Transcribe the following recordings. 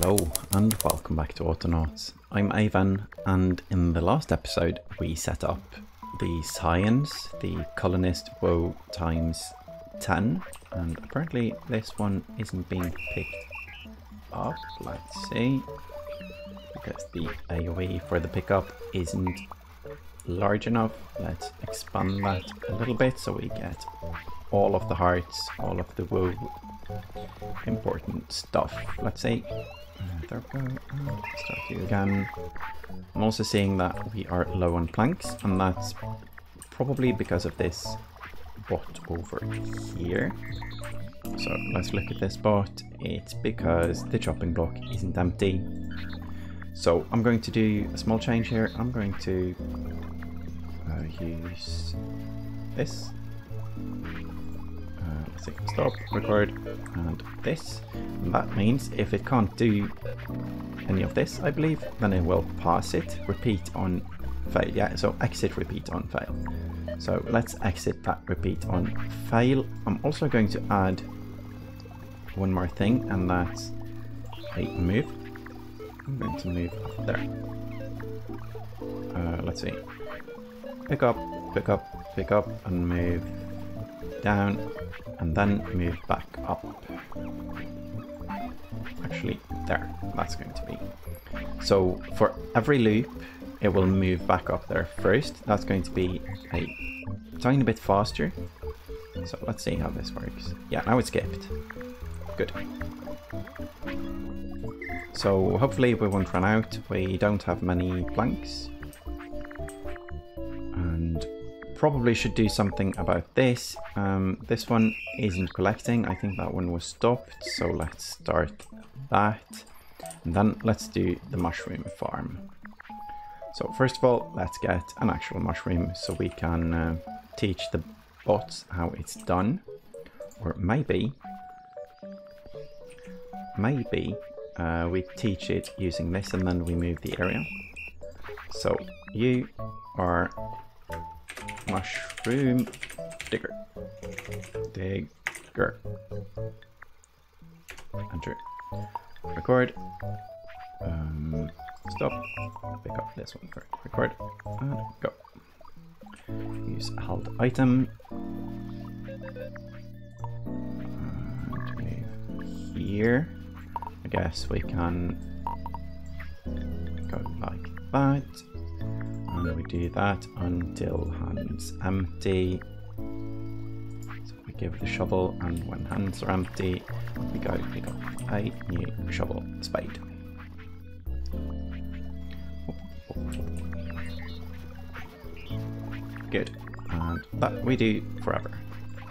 Hello and welcome back to Autonauts. I'm Ivan, and in the last episode we set up the science, the colonist woe times 10, and apparently this one isn't being picked up. Let's see, because the AoE for the pickup isn't large enough. Let's expand that a little bit so we get all of the hearts, all of the woe important stuff. Let's see. There we go. Start you again. I'm also seeing that we are low on planks, and that's probably because of this bot over here. So let's look at this bot. It's because the chopping block isn't empty. So I'm going to do a small change here. I'm going to use this. Let's see, stop, record, and this. And that means if it can't do any of this, I believe, then it will pass it, repeat on fail. Yeah, so exit, repeat on fail. So let's exit that repeat on fail. I'm also going to add one more thing, and that's a move. I'm going to move up there. Let's see. Pick up, pick up, pick up, and move down, and then move back up. Actually, there, that's going to be. So for every loop, it will move back up there first. That's going to be a tiny bit faster. So let's see how this works. Yeah, now it's skipped. Good. So hopefully we won't run out. We don't have many planks. And probably should do something about this. This one isn't collecting. I think that one was stopped. So let's start that. And then let's do the mushroom farm. So first of all, let's get an actual mushroom so we can teach the bots how it's done. Or maybe we teach it using this and then we move the area. So you are mushroom digger. Enter. Record. Stop. Pick up this one first. Record. And go. Use held item. And move here. I guess we can go like that. And we do that until hands empty. So we give the shovel, and when hands are empty, we go pick up a new shovel spade. Good, and that we do forever.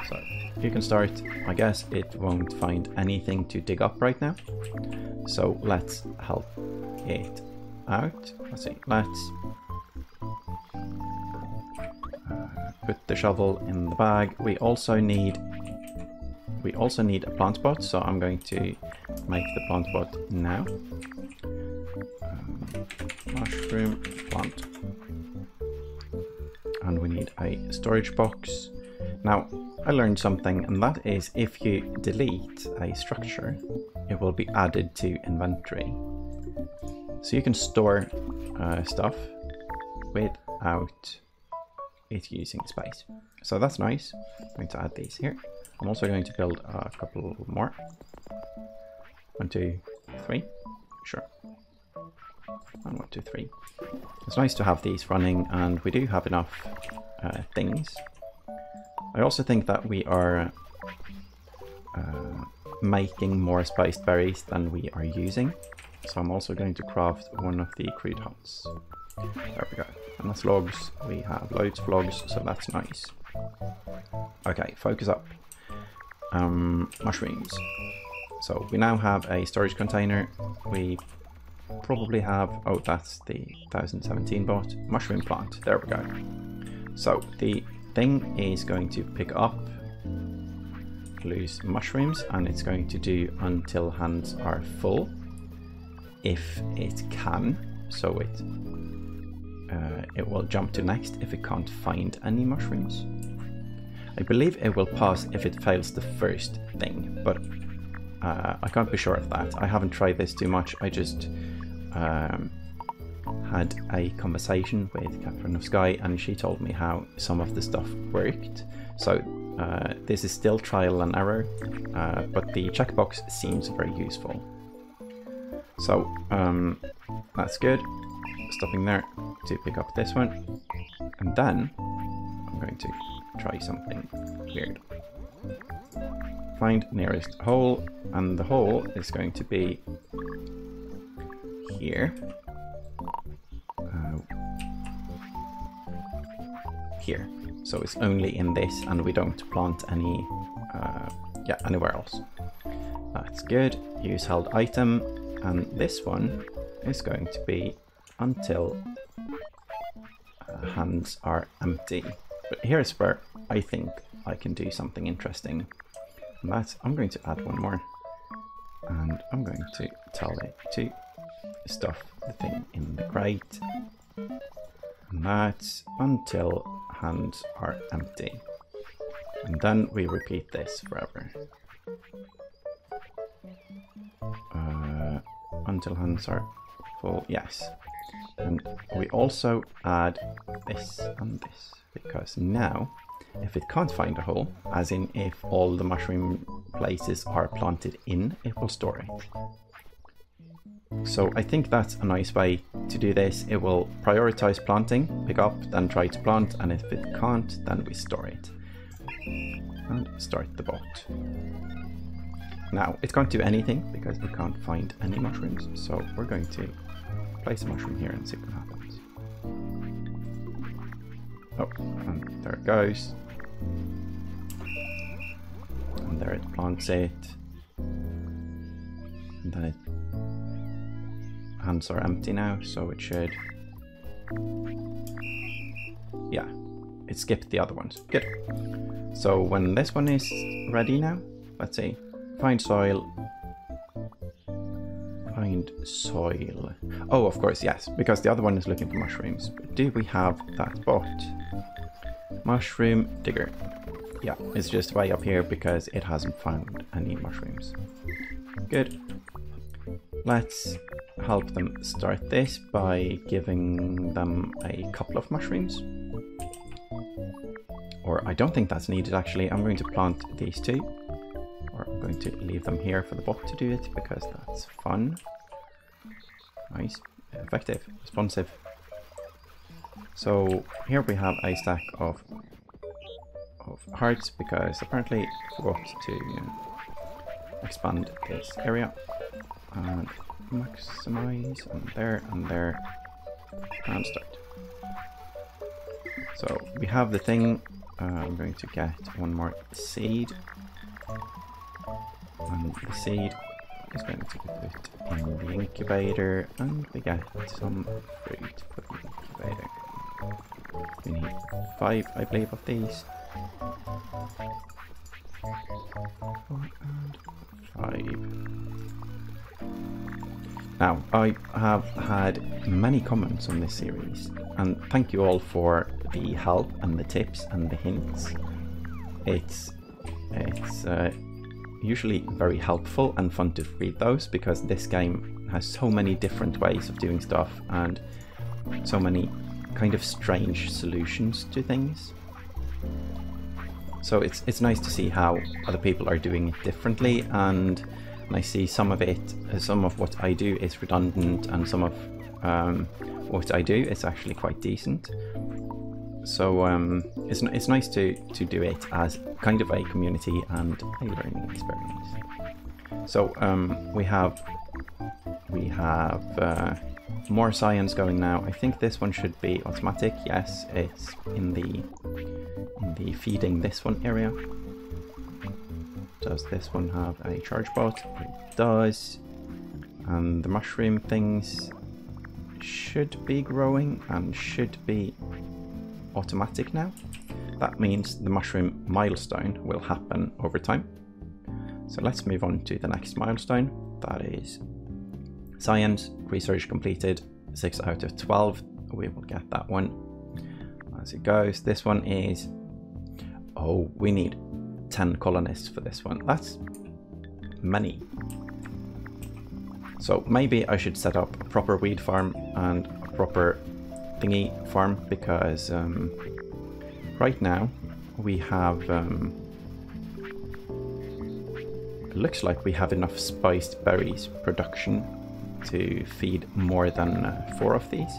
So you can start. I guess it won't find anything to dig up right now. So let's help it out. Let's see. Let's put the shovel in the bag. We also need a plant spot, so I'm going to make the plant spot now. Mushroom plant. And we need a storage box. Now, I learned something, and that is if you delete a structure, it will be added to inventory. So you can store stuff without it using space. So that's nice. I'm going to add these here. I'm also going to build a couple more. 1, 2, 3. Sure. And 1, 2, 3. It's nice to have these running, and we do have enough things. I also think that we are making more spiced berries than we are using. So I'm also going to craft one of the crude huts. There we go. And that's logs. We have loads of logs, so that's nice. Okay, focus up. Mushrooms. So we now have a storage container. We probably have, oh, that's the 1017 bot. Mushroom plant. There we go. So the thing is going to pick up loose mushrooms, and it's going to do until hands are full, if it can. So it will jump to next if it can't find any mushrooms. I believe it will pass if it fails the first thing, but I can't be sure of that. I haven't tried this too much. I just had a conversation with Catherine of Sky, and she told me how some of the stuff worked. So this is still trial and error, but the checkbox seems very useful. So that's good. Stopping there to pick up this one, and then I'm going to try something weird. Find nearest hole, and the hole is going to be here. Here. So it's only in this, and we don't plant any anywhere else. That's good. Use held item, and this one is going to be until hands are empty. But here's where I think I can do something interesting. And that's, I'm going to add one more, and I'm going to tell it to stuff the thing in the crate, and that's until hands are empty. And then we repeat this forever. Until hands are full, yes. And we also add this and this, because now if it can't find a hole, as in if all the mushroom places are planted in, it will store it. So I think that's a nice way to do this. It will prioritize planting, pick up, then try to plant, and if it can't, then we store it. And start the bot. Now, it can't do anything because we can't find any mushrooms, so we're going to place a mushroom here and see what happens. Oh, and there it goes. And there it plants it. And then hands are empty now, so it should... Yeah, it skipped the other ones. Good. So when this one is ready now, let's see. Find soil. Find soil. Oh, of course, yes, because the other one is looking for mushrooms. But do we have that bot? Mushroom digger. Yeah, it's just way up here because it hasn't found any mushrooms. Good. Let's help them start this by giving them a couple of mushrooms. Or I don't think that's needed actually. I'm going to plant these two. Or I'm going to leave them here for the bot to do it because that's fun. Nice. Effective. Responsive. So here we have a stack of hearts because apparently I forgot to expand this area. And maximize, and there, and start. So we have the thing. I'm going to get one more seed, and the seed is going to be put in the incubator, and we get some fruit for the incubator. We need 5, I believe, of these. 4 and 5. Now, I have had many comments on this series, and thank you all for the help and the tips and the hints. It's usually very helpful and fun to read those because this game has so many different ways of doing stuff and so many kind of strange solutions to things. So it's nice to see how other people are doing it differently, and I see some of it, some of what I do is redundant, and some of what I do is actually quite decent. So it's nice to do it as kind of a community and a learning experience. So we have more science going now. I think this one should be automatic. Yes, it's in the feeding this one area. Does this one have a charge bot? It does. And the mushroom things should be growing and should be automatic now. That means the mushroom milestone will happen over time. So let's move on to the next milestone. That is science, research completed, 6 out of 12. We will get that one as it goes. This one is, oh, we need 10 colonists for this one. That's many. So maybe I should set up a proper weed farm and a proper thingy farm, because right now we have it looks like we have enough spiced berries production to feed more than 4 of these.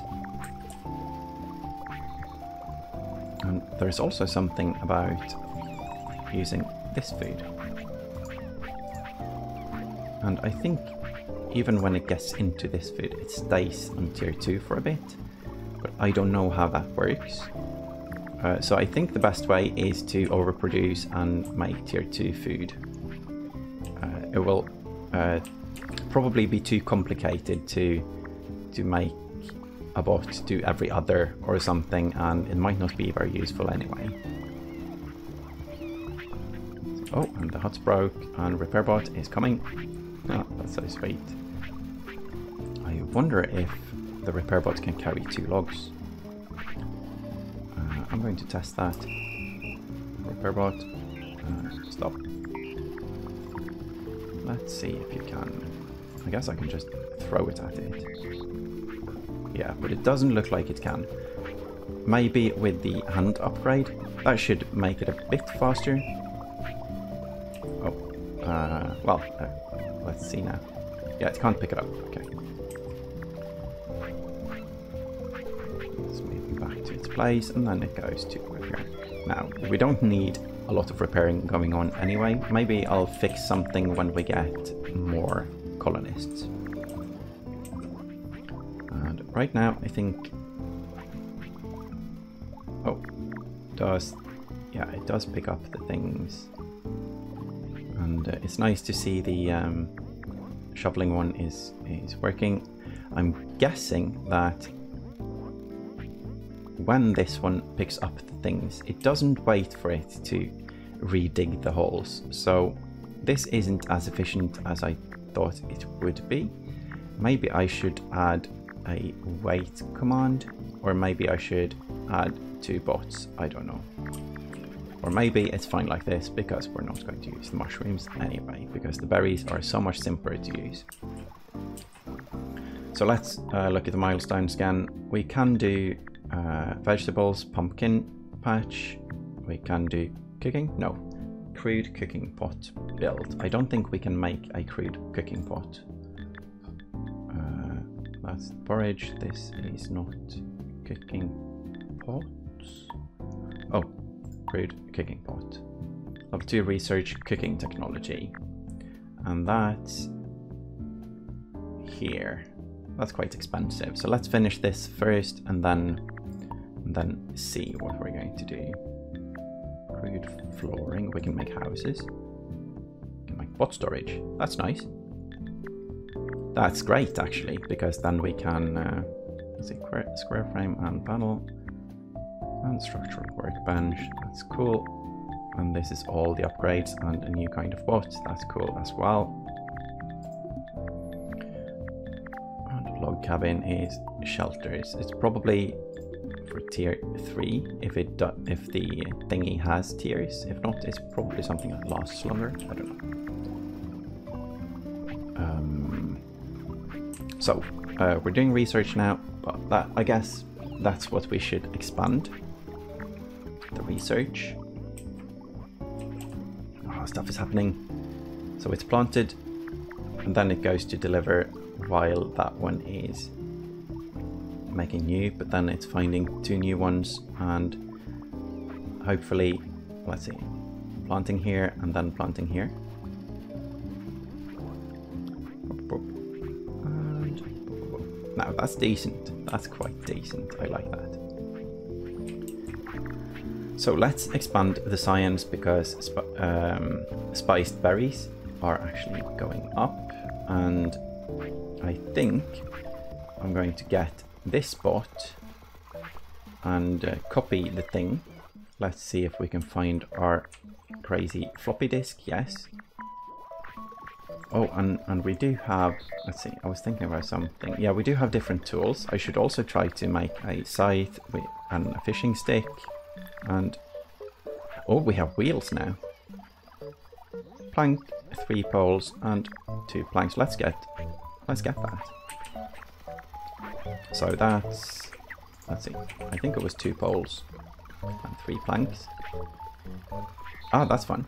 And there's also something about using this food. And I think even when it gets into this food, it stays on tier 2 for a bit. But I don't know how that works. So I think the best way is to overproduce and make tier 2 food. It will probably be too complicated to make a bot do every other or something, and it might not be very useful anyway. Oh, and the hut's broke, and repair bot is coming. Oh, that's so sweet. I wonder if the repair bot can carry 2 logs. I'm going to test that. Repair bot, stop. Let's see if you can. I guess I can just throw it at it. Yeah, but it doesn't look like it can. Maybe with the hand upgrade, that should make it a bit faster. Oh, well, let's see now. Yeah, it can't pick it up. Okay. Let's move it back to its place, and then it goes to repair. Now, we don't need a lot of repairing going on anyway. Maybe I'll fix something when we get more colonists. And right now, I think... Oh, yeah, it does pick up the things. And it's nice to see the shoveling one is working. I'm guessing that when this one picks up the things, it doesn't wait for it to redig the holes. So this isn't as efficient as I thought it would be. Maybe I should add a wait command, or maybe I should add 2 bots. I don't know. Or maybe it's fine like this, because we're not going to use the mushrooms anyway, because the berries are so much simpler to use. So let's look at the milestones again. We can do vegetables, pumpkin patch. We can do cooking. No, crude cooking pot build. I don't think we can make a crude cooking pot. That's forage. This is not cooking pots. Oh, crude cooking pot. Level 2 research cooking technology. And that's here. That's quite expensive. So let's finish this first, and then see what we're going to do. Crude flooring. We can make houses. We can make bot storage. That's nice. That's great, actually, because then we can let's see, square frame and panel and structural workbench. That's cool. And this is all the upgrades and a new kind of bot. That's cool as well. And log cabin is shelters. It's probably for tier 3 if the thingy has tiers. If not, it's probably something that lasts longer. I don't know. So we're doing research now, but I guess that's what we should expand. The research. Oh, stuff is happening. So it's planted, and then it goes to deliver while that one is making new, but then it's finding 2 new ones, and hopefully, let's see, planting here and then planting here. And now that's decent. That's quite decent. I like that. So let's expand the science, because spiced berries are actually going up, and I think I'm going to get this bot and copy the thing. Let's see if we can find our crazy floppy disk. Yes. Oh, and we do have, let's see, I was thinking about something. Yeah, we do have different tools. I should also try to make a scythe and a fishing stick. And oh, we have wheels now. Plank, 3 poles and 2 planks. Let's get that. So that's, let's see, I think it was 2 poles and 3 planks. Ah, that's fun.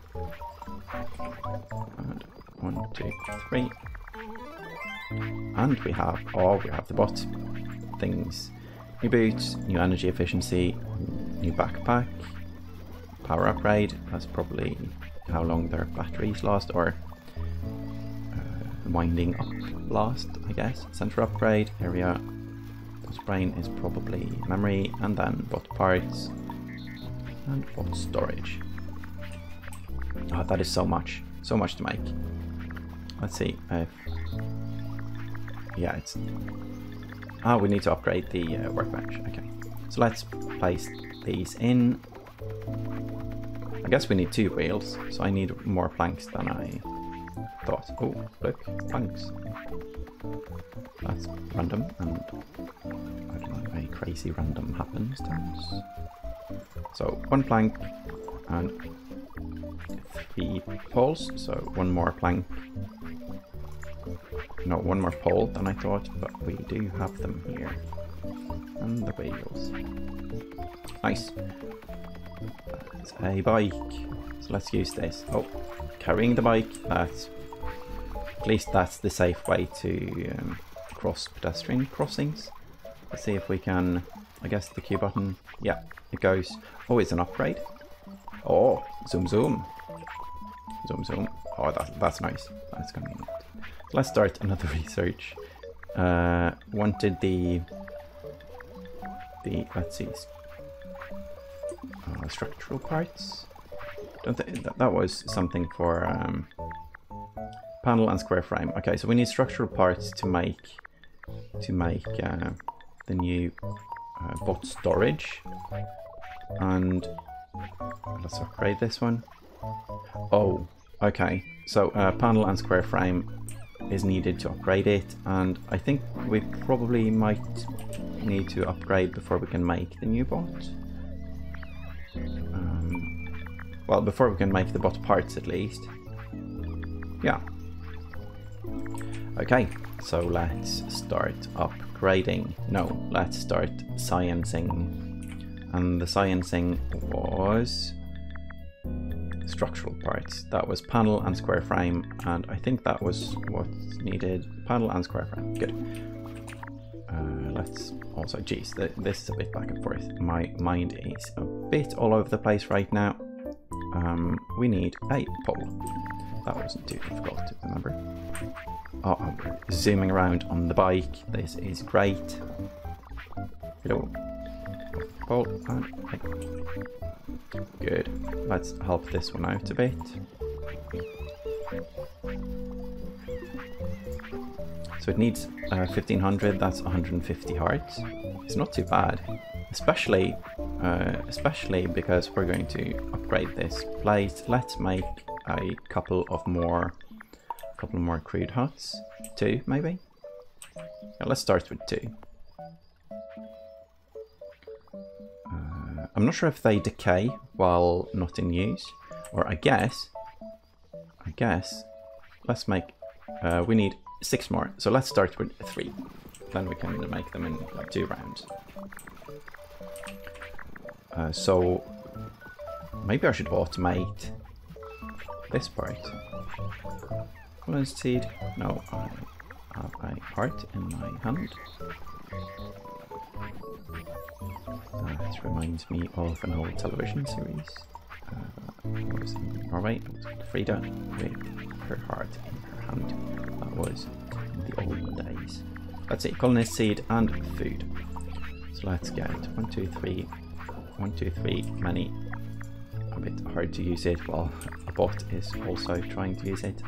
And 1, 2, 3. And we have the bot things. New boots, new energy efficiency, new backpack, power upgrade. That's probably how long their batteries last, or winding up last, I guess. Center upgrade, area, bot brain is probably memory, and then bot parts, and bot storage. Oh, that is so much to make. Let's see if, yeah, it's, we need to upgrade the workbench. Okay, so let's place these in. I guess we need 2 wheels, so I need more planks than I thought. Oh, look, planks. That's random, and I don't know, a crazy random happenstance. So 1 plank and 3 poles, so 1 more plank. No, 1 more pole than I thought, but we do have them here. And the wheels. Nice. That's a bike. So let's use this. Oh, carrying the bike. That's, at least that's the safe way to cross pedestrian crossings. Let's see if we can, I guess the Q button. Yeah, it goes. Oh, it's an upgrade. Oh, zoom zoom. Zoom zoom. Oh, that's nice. That's convenient. Let's start another research. Wanted the let's see, structural parts. Don't think that was something for panel and square frame. Okay, so we need structural parts to make the new bot storage, and let's upgrade this one. Oh, okay. So panel and square frame is needed to upgrade it, and I think we probably might need to upgrade before we can make the new bot. Well, before we can make the bot parts at least. Yeah. Okay, so let's start upgrading. No, let's start sciencing. And the sciencing was structural parts. That was panel and square frame, and I think that was what's needed. Panel and square frame. Good. Let's also, geez, this is a bit back and forth. My mind is a bit all over the place right now. We need a pole. That wasn't too difficult to remember. Oh, I'm zooming around on the bike. This is great. Hello. Pole and good. Let's help this one out a bit. So it needs 1500, that's 150 hearts. It's not too bad, especially because we're going to upgrade this place. Let's make a couple more crude huts. 2 maybe? Yeah, let's start with 2. I'm not sure if they decay while not in use, or I guess let's make, we need 6 more, so let's start with 3, then we can make them in like 2 rounds. So maybe I should automate this part. Colonized seed. No, I have a heart in my hand. That reminds me of an old television series. It was in Norway. It was called Frida with her heart in her hand. That was in the old days. Let's see, colonist seed and food. So let's get 1, 2, 3. 1, 2, 3. Many. A bit hard to use it while a bot is also trying to use it.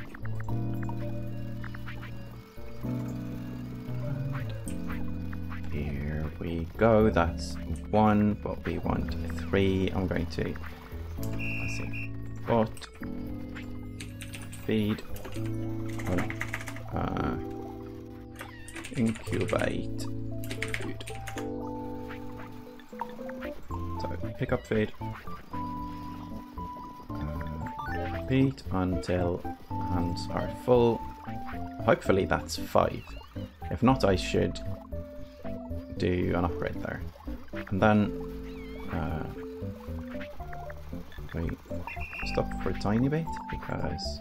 Here we go. That's 1, but we want 3. I'm going to, let's see, bot, feed, incubate food. So pick up food, repeat until hands are full. Hopefully that's 5. If not, I should do an upgrade there. And then we stop for a tiny bit because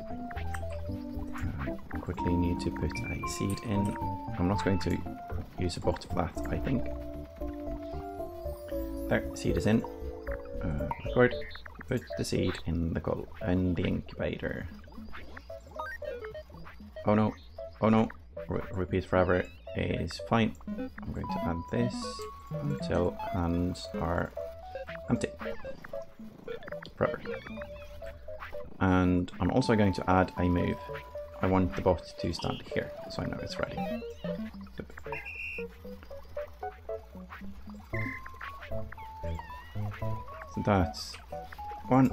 quickly need to put a seed in. I'm not going to use a bot for that, I think. There, seed is in. Record. Put the seed in the incubator. Oh no! Oh no! Repeat forever is fine. I'm going to add this until hands are empty. Forever. And I'm also going to add a move. I want the bot to stand here, so I know it's ready. So that's 1.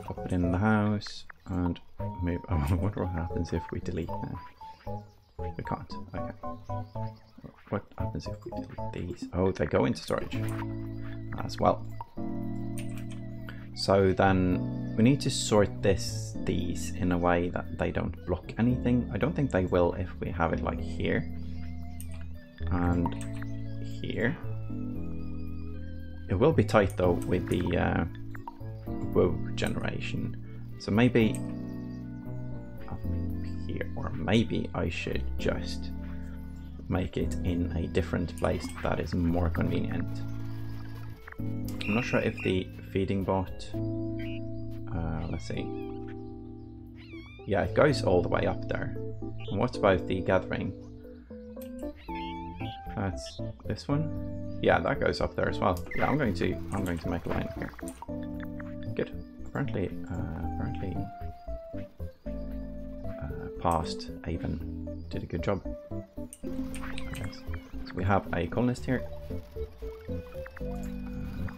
Pop it in the house and move. Oh, I wonder what happens if we delete now. We can't. Okay. What happens if we delete these? Oh, they go into storage as well. So then we need to sort these in a way that they don't block anything. I don't think they will if we have it like here and here. It will be tight though with the woe generation. So maybe up here, or maybe I should just make it in a different place that is more convenient. I'm not sure if the feeding bot, let's see. Yeah, it goes all the way up there. And what about the gathering? That's this one. Yeah, that goes up there as well. Yeah, I'm going to make a line here. Good. Apparently, past Avon did a good job. Okay, so we have a colonist here.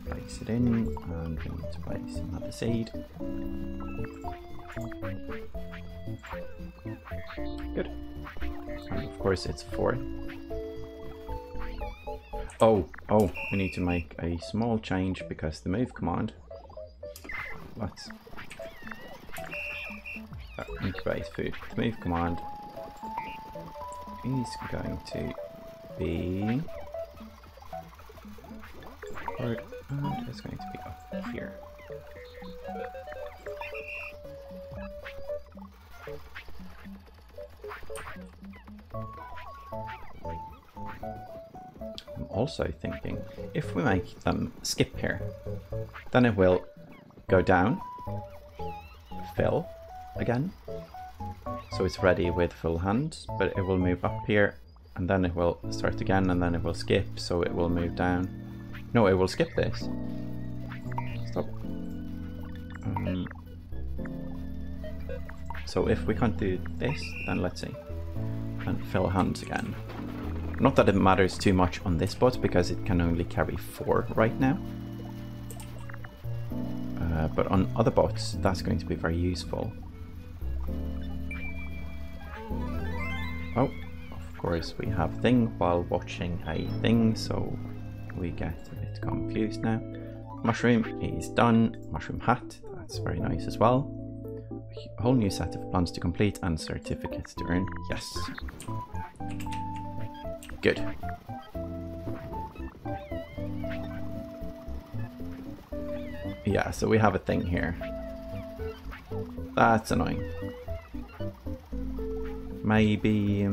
Place it in, and we need to place another seed. Good. And of course it's 4. Oh, we need to make a small change because the move command. Let's incubate food. The move command is going to be forward, and it's going to be up here. I'm also thinking if we make them skip here, then it will go down, fill again, so it's ready with full hands, but it will move up here and then it will start again and then it will skip, so it will move down. No, it will skip this. Stop. So if we can't do this, then let's see. And fill hands again. Not that it matters too much on this bot because it can only carry 4 right now. But on other bots, that's going to be very useful. Oh, of course we have thing while watching a thing, so we get a bit confused now. Mushroom is done. Mushroom hat, that's very nice as well. A whole new set of plans to complete and certificates to earn. Yes. Good. Yeah, so we have a thing here. That's annoying. Maybe...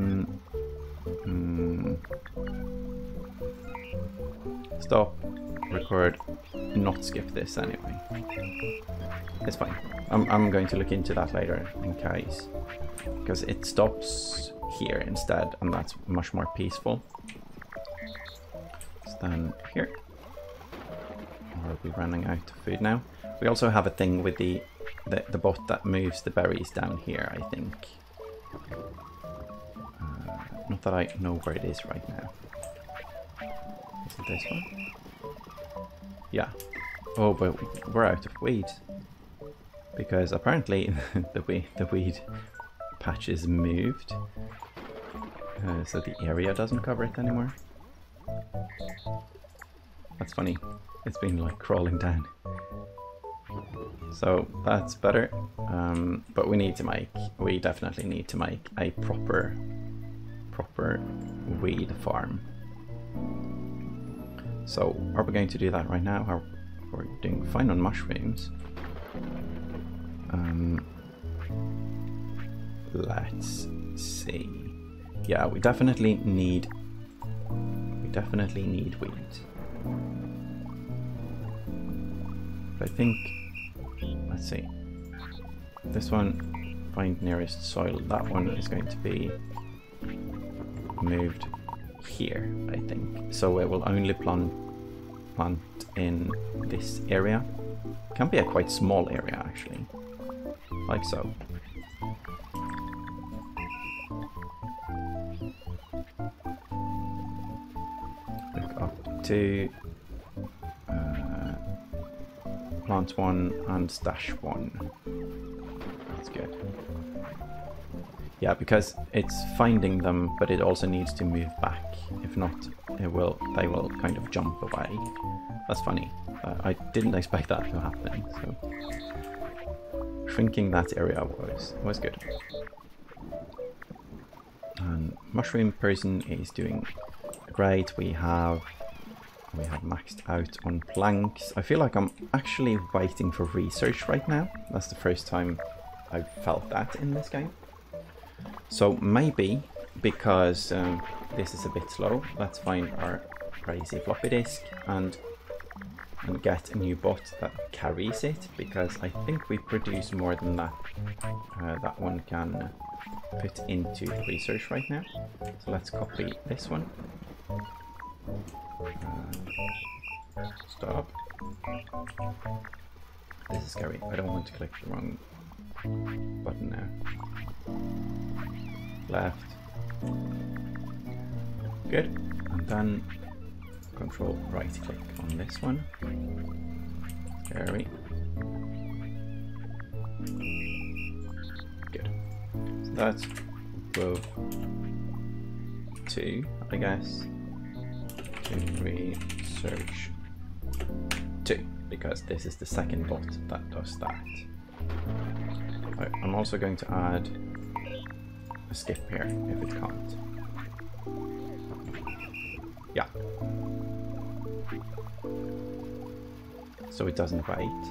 stop, record, not skip this anyway. It's fine. I'm going to look into that later in case. Because it stops here instead, and that's much more peaceful. So then here. Are we running out of food now? We also have a thing with the bot that moves the berries down here, I think. Not that I know where it is right now. Is it this one? Yeah. Oh, but we're out of weed. Because apparently the weed patch is moved. So the area doesn't cover it anymore. That's funny. It's been like crawling down. So that's better. But we definitely need to make a proper weed farm. So are we going to do that right now? We're doing fine on mushrooms. Let's see. Yeah, we definitely need weeds. But I think, let's see. This one, find nearest soil. That one is going to be moved here, I think. So it will only plant in this area. Can be a quite small area actually, like so. Look up to plant 1 and stash 1. That's good. Yeah, because it's finding them, but it also needs to move back. If not, they will kind of jump away. That's funny. I didn't expect that to happen. So shrinking that area was good. And mushroom person is doing great. We have maxed out on planks. I feel like I'm actually waiting for research right now. That's the first time I've felt that in this game. So maybe because this is a bit slow, let's find our crazy floppy disk and get a new bot that carries it, because I think we produce more than that that one can put into the research right now. So let's copy this one. Stop. This is scary. I don't want to click the wrong button now. Left. Good. And then control right click on this one. Scary. Good. So that's row 2, I guess. To research 2, because this is the second bot that does that. Right, I'm also going to add a skip here if it can't. Yeah. So it doesn't wait.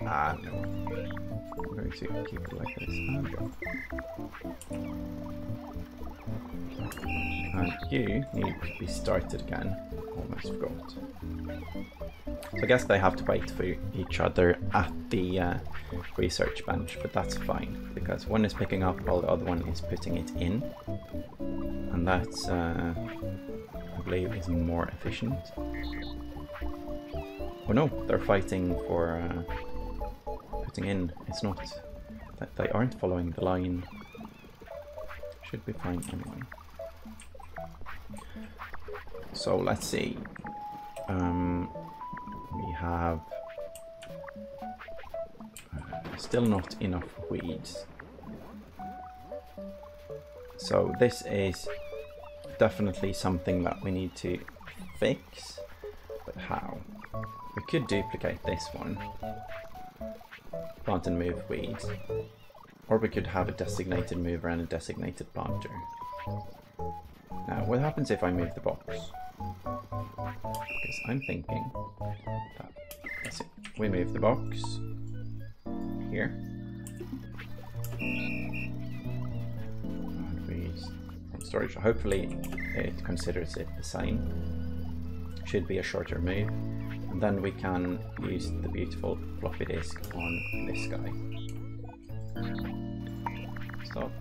Ah, no. I'm going to keep it like this. And go. And you need to be started again. Almost forgot. So I guess they have to wait for each other at the research bench, but that's fine, because one is picking up while the other one is putting it in. And that's, I believe, is more efficient. Oh no, they're fighting for putting in. It's not, they aren't following the line. Should be fine anyway. So let's see. We have still not enough weeds. So this is definitely something that we need to fix. But how? We could duplicate this one. Plant and move weeds. Or we could have a designated mover and a designated planter. Now, what happens if I move the box? Because I'm thinking that, let's see, we move the box here. And we from storage. Hopefully it considers it the same. Should be a shorter move. And then we can use the beautiful floppy disk on this guy. Stop.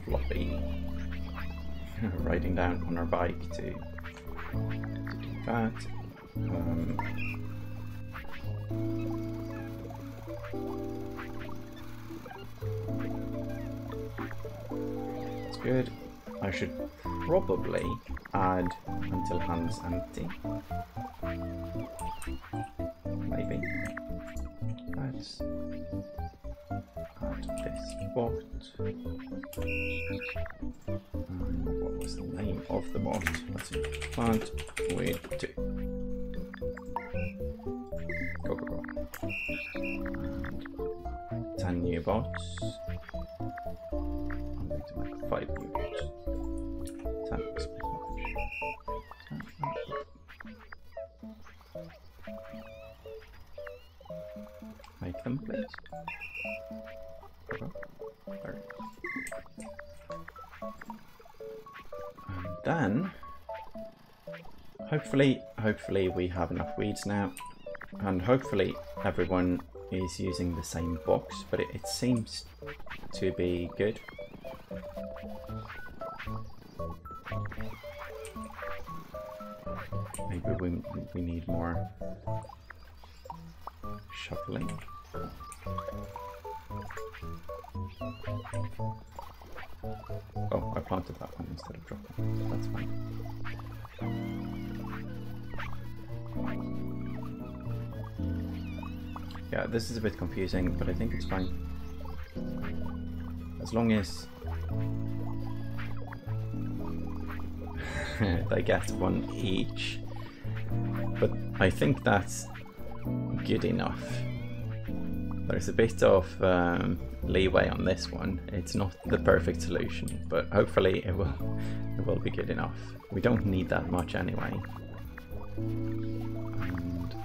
Floppy. Riding down on our bike to do that. That's good. I should probably add until hand's empty. Maybe. Let's add this bot. What was the name of the bot? Let's see. Plant with 2. And 10 new bots. I'm going to make 5 new bots. 10 is a bit much. 10. Make them, please. There. And then, hopefully we have enough weeds now, and hopefully everyone is using the same box, but it seems to be good. Maybe we need more shoveling. Oh, I planted that one instead of dropping. That's fine. Yeah, this is a bit confusing, but I think it's fine. As long as they get one each. But I think that's good enough. There's a bit of leeway on this one. It's not the perfect solution, but hopefully it will be good enough. We don't need that much anyway. And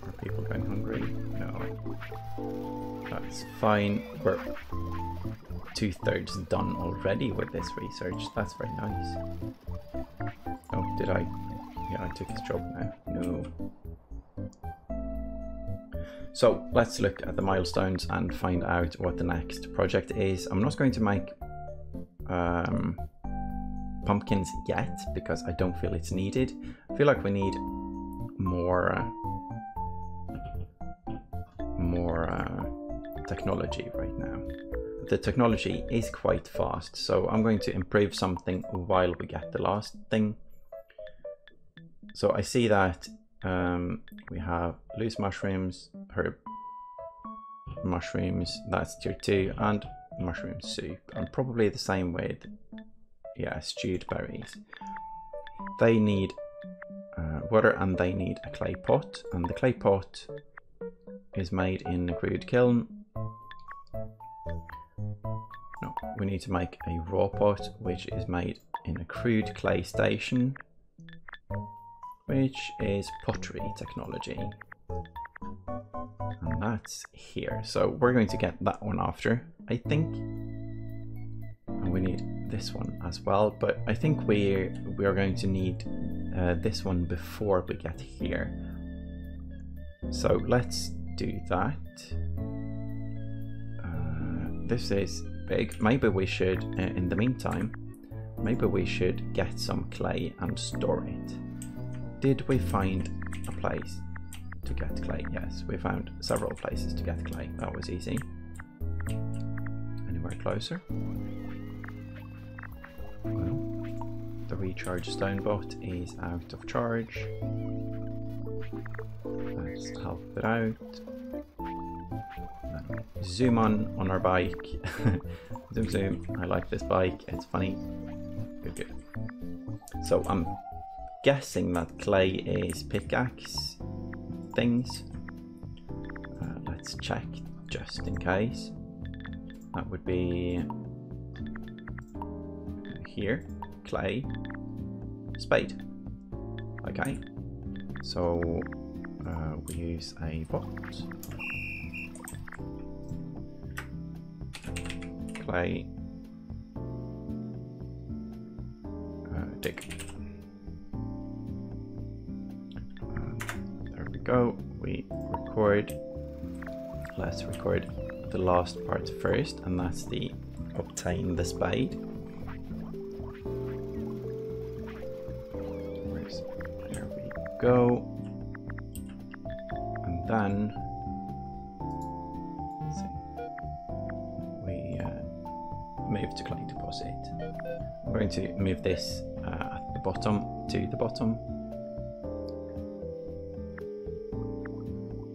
are people going hungry? No. That's fine. We're 2/3 done already with this research. That's very nice. Oh, did I? Yeah, I took his job now. No. So let's look at the milestones and find out what the next project is. I'm not going to make pumpkins yet because I don't feel it's needed. I feel like we need more technology right now. The technology is quite fast, so I'm going to improve something while we get the last thing. So I see that we have loose mushrooms, herb mushrooms, that's tier 2, and mushroom soup, and probably the same with, yeah, stewed berries. They need water and they need a clay pot, and the clay pot is made in a crude kiln. No, we need to make a raw pot, which is made in a crude clay station, which is pottery technology. And that's here. So we're going to get that one after, I think. And we need this one as well, but I think we are going to need this one before we get here. So let's do that. This is big. Maybe we should, in the meantime, maybe we should get some clay and store it. Did we find a place to get clay? Yes, we found several places to get clay. That was easy. Anywhere closer? Well, the recharge stone bot is out of charge. Let's help it out. Zoom on our bike. Zoom zoom. I like this bike. It's funny. Good, good. So I'm guessing that clay is pickaxe things. Let's check just in case. That would be here. Clay. Spade. Okay. So we use a bot. Clay. Dig. There we go. We record. Let's record the last part first, and that's the obtain the spade. There we go. And then let's see. We move to clay deposit. I'm going to move this at the bottom to the bottom.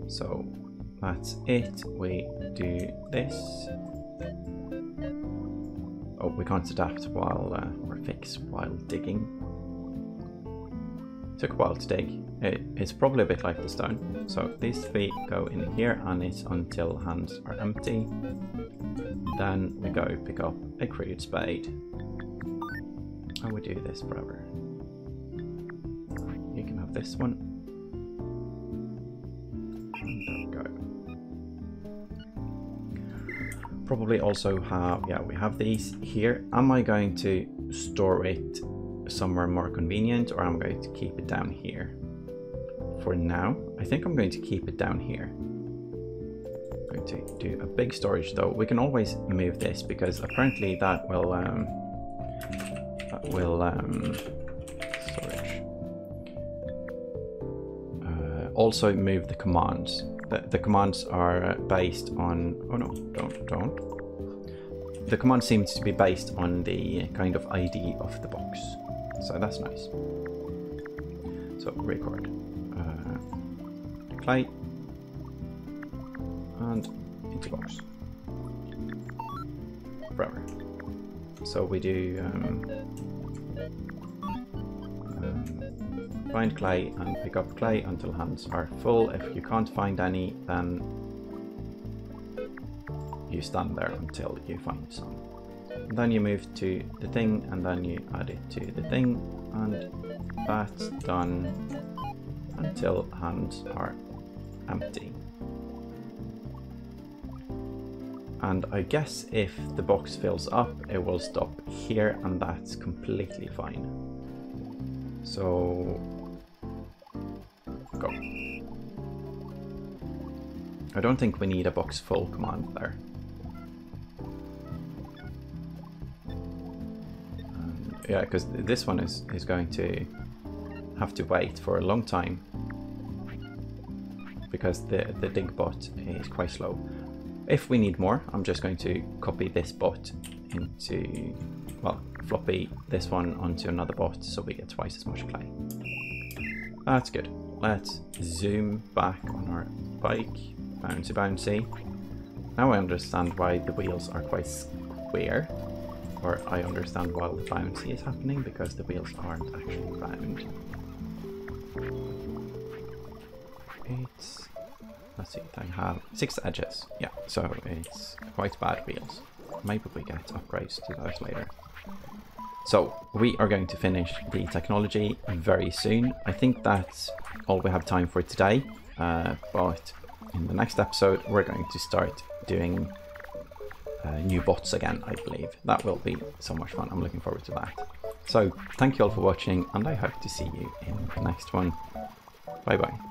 So that's it. We do this. Oh, we can't adapt while or fix while digging. Took a while to dig. It's probably a bit like the stone. So these three go in here, and it's until hands are empty. Then we go pick up a crude spade. And we do this forever. You can have this one. And there we go. Probably also have, yeah, we have these here. Am I going to store it somewhere more convenient, or am I going to keep it down here? For now, I think I'm going to keep it down here. I'm going to do a big storage though. We can always move this because apparently that will storage. Also move the commands. The commands are based on, oh no, don't. The command seems to be based on the kind of ID of the box. So that's nice. So record clay and into box forever. So we do find clay and pick up clay until hands are full. If you can't find any, then you stand there until you find some. And then you move to the thing, and then you add it to the thing, and that's done until hands are empty. And I guess if the box fills up, it will stop here, and that's completely fine. So go. I don't think we need a box full command there. Yeah, because this one is going to have to wait for a long time because the dig bot is quite slow. If we need more, I'm just going to copy this bot into, well, floppy this one onto another bot so we get twice as much clay. That's good. Let's zoom back on our bike. Bouncy bouncy. Now I understand why the wheels are quite square. Or I understand why the bouncy is happening, because the wheels aren't actually round. Let's see, I have 6 edges. Yeah, so it's quite bad wheels. Maybe we get upgrades to those later. So we are going to finish the technology very soon. I think that's all we have time for today. But in the next episode, we're going to start doing new bots again, I believe. That will be so much fun. I'm looking forward to that. So thank you all for watching, and I hope to see you in the next one. Bye bye.